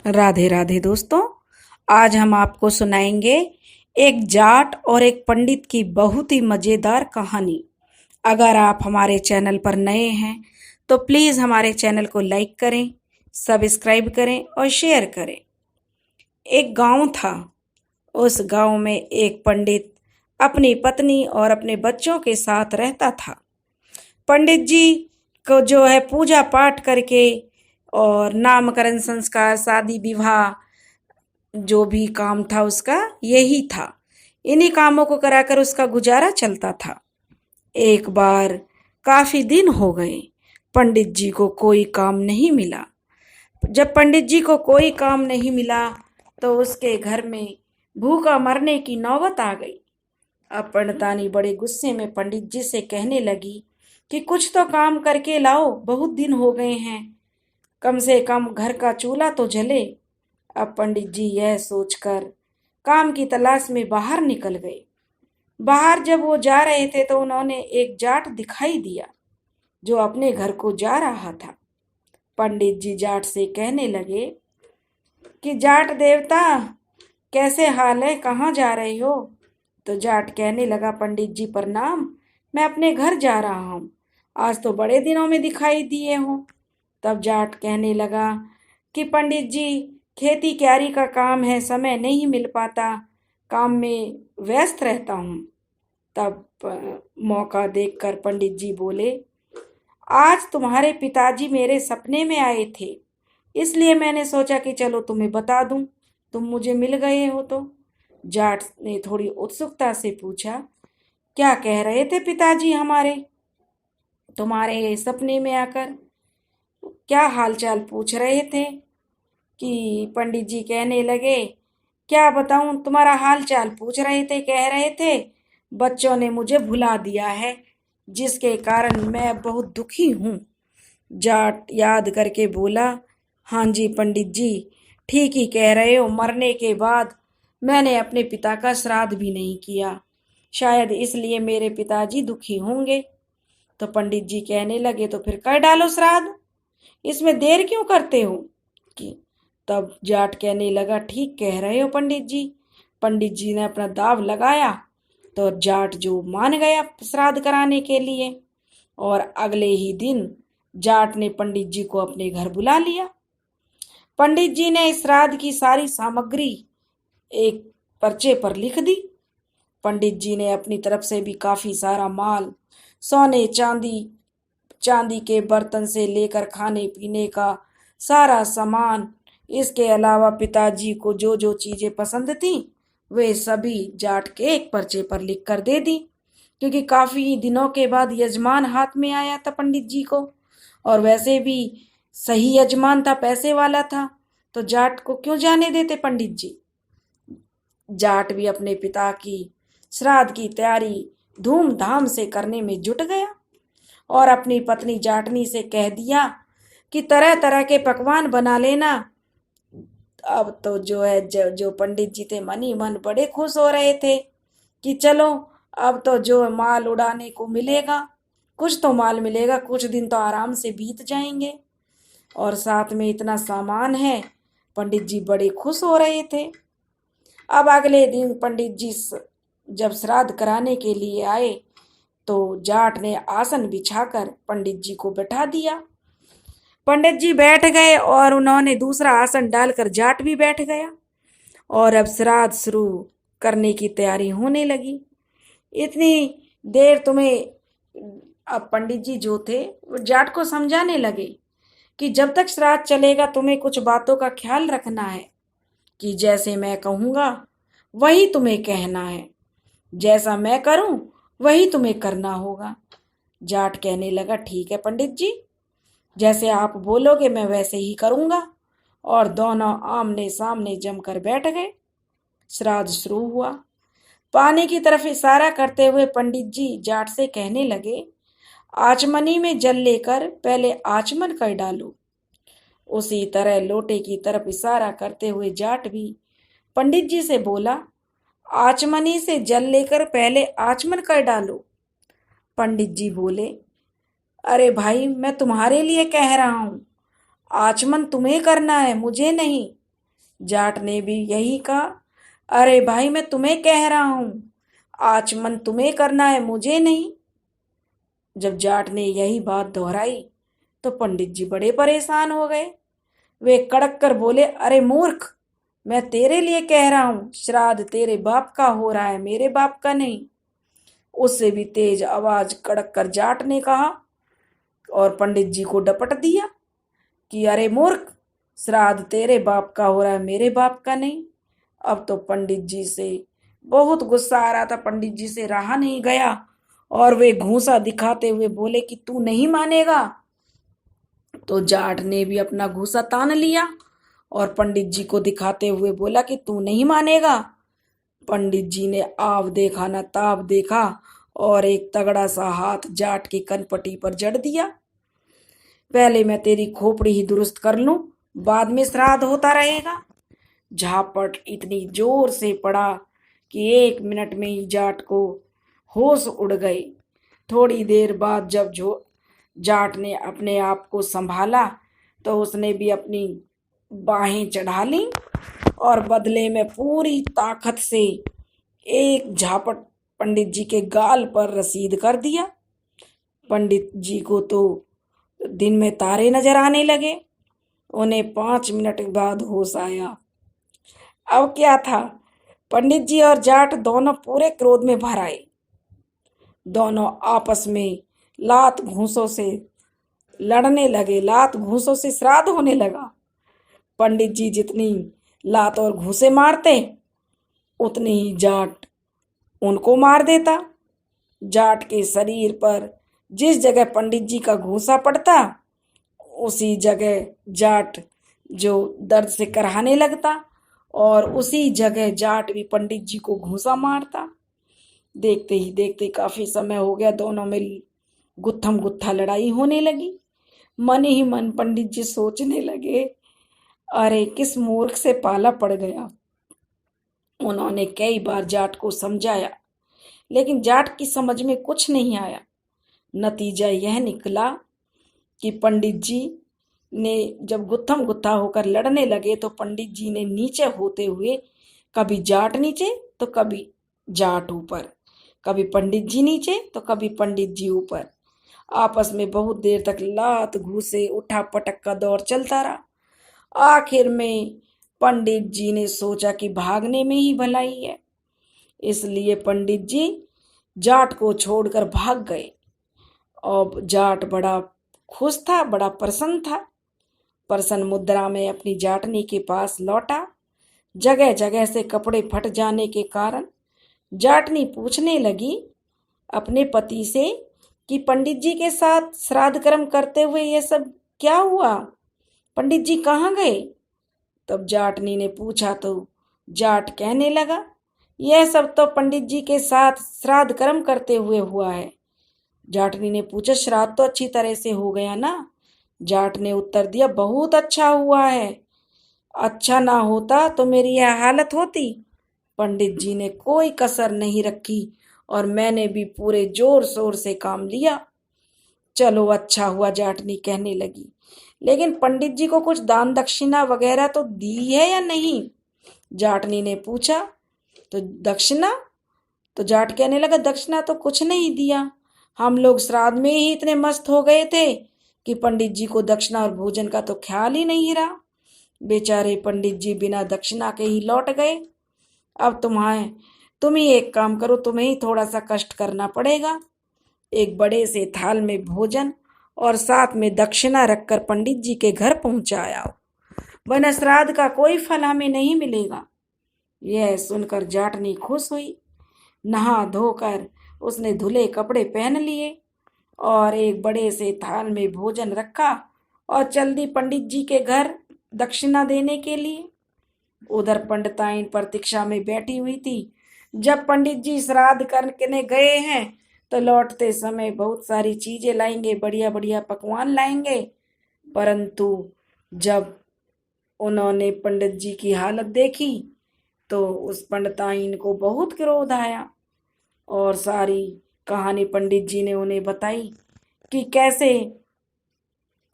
राधे राधे दोस्तों। आज हम आपको सुनाएंगे एक जाट और एक पंडित की बहुत ही मजेदार कहानी। अगर आप हमारे चैनल पर नए हैं तो प्लीज हमारे चैनल को लाइक करें, सब्सक्राइब करें और शेयर करें। एक गांव था। उस गांव में एक पंडित अपनी पत्नी और अपने बच्चों के साथ रहता था। पंडित जी को जो है पूजा पाठ करके और नामकरण संस्कार, शादी विवाह, जो भी काम था उसका यही था। इन्हीं कामों को कराकर उसका गुजारा चलता था। एक बार काफी दिन हो गए, पंडित जी को कोई काम नहीं मिला। जब पंडित जी को कोई काम नहीं मिला तो उसके घर में भूखा मरने की नौबत आ गई। अब पंडितानी बड़े गुस्से में पंडित जी से कहने लगी कि कुछ तो काम करके लाओ, बहुत दिन हो गए हैं, कम से कम घर का चूल्हा तो जले। अब पंडित जी यह सोचकर काम की तलाश में बाहर निकल गए। बाहर जब वो जा रहे थे तो उन्होंने एक जाट दिखाई दिया जो अपने घर को जा रहा था। पंडित जी जाट से कहने लगे कि जाट देवता, कैसे हाल है, कहाँ जा रहे हो? तो जाट कहने लगा, पंडित जी प्रणाम, मैं अपने घर जा रहा हूँ, आज तो बड़े दिनों में दिखाई दिए हो। तब जाट कहने लगा कि पंडित जी, खेती क्यारी का काम है, समय नहीं मिल पाता, काम में व्यस्त रहता हूँ। तब मौका देखकर पंडित जी बोले, आज तुम्हारे पिताजी मेरे सपने में आए थे, इसलिए मैंने सोचा कि चलो तुम्हें बता दूं, तुम मुझे मिल गए हो तो। जाट ने थोड़ी उत्सुकता से पूछा, क्या कह रहे थे पिताजी हमारे तुम्हारे सपने में आकर? क्या हालचाल पूछ रहे थे? कि पंडित जी कहने लगे, क्या बताऊं, तुम्हारा हाल चाल पूछ रहे थे, कह रहे थे बच्चों ने मुझे भुला दिया है, जिसके कारण मैं बहुत दुखी हूँ। जाट याद करके बोला, हाँ जी पंडित जी, ठीक ही कह रहे हो, मरने के बाद मैंने अपने पिता का श्राद्ध भी नहीं किया, शायद इसलिए मेरे पिताजी दुखी होंगे। तो पंडित जी कहने लगे, तो फिर कर डालो श्राद्ध, इसमें देर क्यों करते हो? कि तब जाट कहने लगा, ठीक कह रहे हो पंडित जी। पंडित जी ने अपना दाव लगाया तो जाट जो मान गया श्राद्ध कराने के लिए, और अगले ही दिन जाट ने पंडित जी को अपने घर बुला लिया। पंडित जी ने श्राद्ध की सारी सामग्री एक पर्चे पर लिख दी। पंडित जी ने अपनी तरफ से भी काफी सारा माल, सोने चांदी, चांदी के बर्तन से लेकर खाने पीने का सारा सामान, इसके अलावा पिताजी को जो जो चीजें पसंद थी वे सभी जाट के एक पर्चे पर लिख कर दे दी। क्योंकि काफी दिनों के बाद यजमान हाथ में आया था पंडित जी को, और वैसे भी सही यजमान था, पैसे वाला था, तो जाट को क्यों जाने देते पंडित जी। जाट भी अपने पिता की श्राद्ध की तैयारी धूमधाम से करने में जुट गया और अपनी पत्नी जाटनी से कह दिया कि तरह तरह के पकवान बना लेना। अब तो जो है जो पंडित जी थे मन ही मन बड़े खुश हो रहे थे कि चलो अब तो जो माल उड़ाने को मिलेगा, कुछ तो माल मिलेगा, कुछ दिन तो आराम से बीत जाएंगे, और साथ में इतना सामान है। पंडित जी बड़े खुश हो रहे थे। अब अगले दिन पंडित जी जब श्राद्ध कराने के लिए आए तो जाट ने आसन बिछाकर पंडित जी को बैठा दिया। पंडित जी बैठ गए और उन्होंने दूसरा आसन डालकर जाट भी बैठ गया, और अब श्राद्ध शुरू करने की तैयारी होने लगी। इतनी देर अब पंडित जी जो थे वो जाट को समझाने लगे कि जब तक श्राद्ध चलेगा तुम्हें कुछ बातों का ख्याल रखना है, कि जैसे मैं कहूँगा वही तुम्हें कहना है, जैसा मैं करूं वही तुम्हें करना होगा। जाट कहने लगा, ठीक है पंडित जी, जैसे आप बोलोगे मैं वैसे ही करूंगा, और दोनों आमने सामने जमकर बैठ गए। श्राद्ध शुरू हुआ। पानी की तरफ इशारा करते हुए पंडित जी जाट से कहने लगे, आचमनी में जल लेकर पहले आचमन कर डालो। उसी तरह लोटे की तरफ इशारा करते हुए जाट भी पंडित जी से बोला, आचमनी से जल लेकर पहले आचमन कर डालो। पंडित जी बोले, अरे भाई, मैं तुम्हारे लिए कह रहा हूं, आचमन तुम्हें करना है, मुझे नहीं। जाट ने भी यही कहा, अरे भाई मैं तुम्हें कह रहा हूँ, आचमन तुम्हें करना है, मुझे नहीं। जब जाट ने यही बात दोहराई तो पंडित जी बड़े परेशान हो गए। वे कड़क कर बोले, अरे मूर्ख, मैं तेरे लिए कह रहा हूँ, श्राद्ध तेरे बाप का हो रहा है, मेरे बाप का नहीं। उससे भी तेज आवाज कड़क कर जाट ने कहा और पंडित जी को डपट दिया कि अरे मूर्ख, श्राद्ध तेरे बाप का हो रहा है, मेरे बाप का नहीं। अब तो पंडित जी से बहुत गुस्सा आ रहा था, पंडित जी से रहा नहीं गया और वे घूंसा दिखाते हुए बोले कि तू नहीं मानेगा। तो जाट ने भी अपना घूंसा तान लिया और पंडित जी को दिखाते हुए बोला कि तू नहीं मानेगा। पंडित जी ने आव देखा न ताव देखा और एक तगड़ा सा हाथ जाट की कनपटी पर जड़ दिया। पहले मैं तेरी खोपड़ी ही दुरुस्त कर लूं, बाद में श्राद्ध होता रहेगा। झापट इतनी जोर से पड़ा कि 1 मिनट में ही जाट को होश उड़ गए। थोड़ी देर बाद जब जाट ने अपने आप को संभाला तो उसने भी अपनी बाहें चढ़ा ली और बदले में पूरी ताकत से एक झापट पंडित जी के गाल पर रसीद कर दिया। पंडित जी को तो दिन में तारे नजर आने लगे। उन्हें 5 मिनट बाद होश आया। अब क्या था, पंडित जी और जाट दोनों पूरे क्रोध में भर आए। दोनों आपस में लात घूंसों से लड़ने लगे, लात घूंसों से श्राद्ध होने लगा। पंडित जी जितनी लात और घूंसे मारते उतनी ही जाट उनको मार देता। जाट के शरीर पर जिस जगह पंडित जी का घूंसा पड़ता उसी जगह जाट जो दर्द से कराहने लगता और उसी जगह जाट भी पंडित जी को घूंसा मारता। देखते ही देखते काफी समय हो गया, दोनों में गुत्थम गुत्था लड़ाई होने लगी। मन ही मन पंडित जी सोचने लगे, अरे किस मूर्ख से पाला पड़ गया। उन्होंने कई बार जाट को समझाया लेकिन जाट की समझ में कुछ नहीं आया। नतीजा यह निकला कि पंडित जी ने जब गुत्थम गुत्था होकर लड़ने लगे तो पंडित जी ने नीचे होते हुए कभी जाट नीचे तो कभी जाट ऊपर, कभी पंडित जी नीचे तो कभी पंडित जी ऊपर। आपस में बहुत देर तक लात घूसे उठा पटक का दौर चलता रहा। आखिर में पंडित जी ने सोचा कि भागने में ही भलाई है, इसलिए पंडित जी जाट को छोड़कर भाग गए। और जाट बड़ा खुश था, बड़ा प्रसन्न था। प्रसन्न मुद्रा में अपनी जाटनी के पास लौटा। जगह जगह से कपड़े फट जाने के कारण जाटनी पूछने लगी अपने पति से कि पंडित जी के साथ श्राद्ध कर्म करते हुए ये सब क्या हुआ, पंडित जी कहाँ गए। तब जाटनी ने पूछा तो जाट कहने लगा, यह सब तो पंडित जी के साथ श्राद्ध कर्म करते हुए हुआ है। जाटनी ने पूछा, श्राद्ध तो अच्छी तरह से हो गया ना। जाट ने उत्तर दिया, बहुत अच्छा हुआ है, अच्छा ना होता तो मेरी यह हालत होती। पंडित जी ने कोई कसर नहीं रखी और मैंने भी पूरे जोर शोर से काम लिया। चलो अच्छा हुआ, जाटनी कहने लगी, लेकिन पंडित जी को कुछ दान दक्षिणा वगैरह तो दी है या नहीं। जाटनी ने पूछा तो दक्षिणा, तो जाट कहने लगा, दक्षिणा तो कुछ नहीं दिया, हम लोग श्राद्ध में ही इतने मस्त हो गए थे कि पंडित जी को दक्षिणा और भोजन का तो ख्याल ही नहीं रहा। बेचारे पंडित जी बिना दक्षिणा के ही लौट गए। अब तुम ही एक काम करो, तुम्हें ही थोड़ा सा कष्ट करना पड़ेगा। एक बड़े से थाल में भोजन और साथ में दक्षिणा रखकर पंडित जी के घर पहुंचाया, वरना श्राद्ध का कोई फल हमें नहीं मिलेगा। यह सुनकर जाटनी खुश हुई। नहा धोकर उसने धुले कपड़े पहन लिए और एक बड़े से थाल में भोजन रखा और चल दी पंडित जी के घर दक्षिणा देने के लिए। उधर पंडिताइन प्रतीक्षा में बैठी हुई थी। जब पंडित जी श्राद्ध करने गए हैं तो लौटते समय बहुत सारी चीजें लाएंगे, बढ़िया बढ़िया पकवान लाएंगे, परंतु जब उन्होंने पंडित जी की हालत देखी तो उस पंडिताइन को बहुत क्रोध आया और सारी कहानी पंडित जी ने उन्हें बताई कि कैसे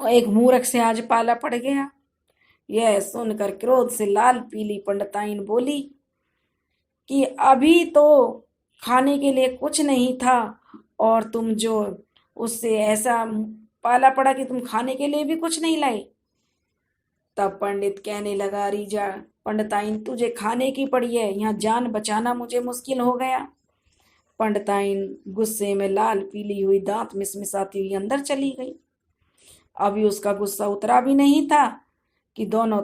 एक मूर्ख से आज पाला पड़ गया। यह सुनकर क्रोध से लाल पीली पंडिताइन बोली कि अभी तो खाने के लिए कुछ नहीं था और तुम जो उससे ऐसा पाला पड़ा कि तुम खाने के लिए भी कुछ नहीं लाई। तब पंडित कहने लगा, रीजा पंडिताइन तुझे खाने की पड़ी है, यहाँ जान बचाना मुझे मुश्किल हो गया। पंडिताइन गुस्से में लाल पीली हुई दांत मिसमिसाती हुई अंदर चली गई। अभी उसका गुस्सा उतरा भी नहीं था कि दोनों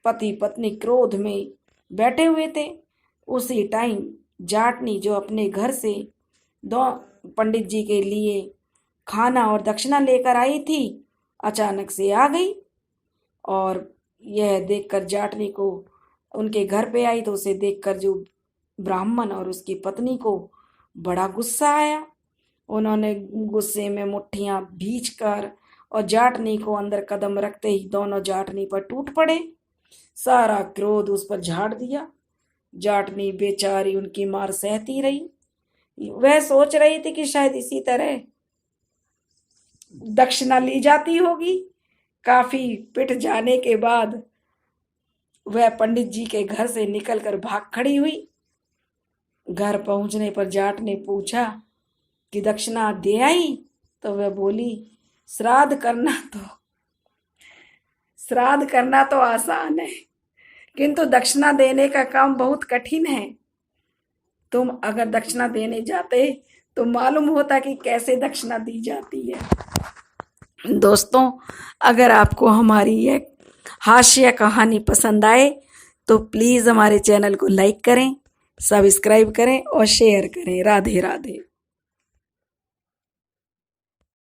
पति पत्नी क्रोध में बैठे हुए थे। उसी टाइम जाटनी जो अपने घर से दो पंडित जी के लिए खाना और दक्षिणा लेकर आई थी, अचानक से आ गई और यह देखकर जाटनी को उनके घर पे आई तो उसे देखकर जो ब्राह्मण और उसकी पत्नी को बड़ा गुस्सा आया। उन्होंने गुस्से में मुट्ठियां भींचकर और जाटनी को अंदर कदम रखते ही दोनों जाटनी पर टूट पड़े, सारा क्रोध उस पर झाड़ दिया। जाटनी बेचारी उनकी मार सहती रही। वह सोच रही थी कि शायद इसी तरह दक्षिणा ली जाती होगी। काफी पिट जाने के बाद वह पंडित जी के घर से निकलकर भाग खड़ी हुई। घर पहुंचने पर जाट ने पूछा कि दक्षिणा दे आई? तो वह बोली, श्राद्ध करना तो आसान है, किंतु दक्षिणा देने का काम बहुत कठिन है। तुम अगर दक्षिणा देने जाते तो मालूम होता कि कैसे दक्षिणा दी जाती है। दोस्तों, अगर आपको हमारी यह हास्य कहानी पसंद आए तो प्लीज़ हमारे चैनल को लाइक करें, सब्सक्राइब करें और शेयर करें। राधे राधे।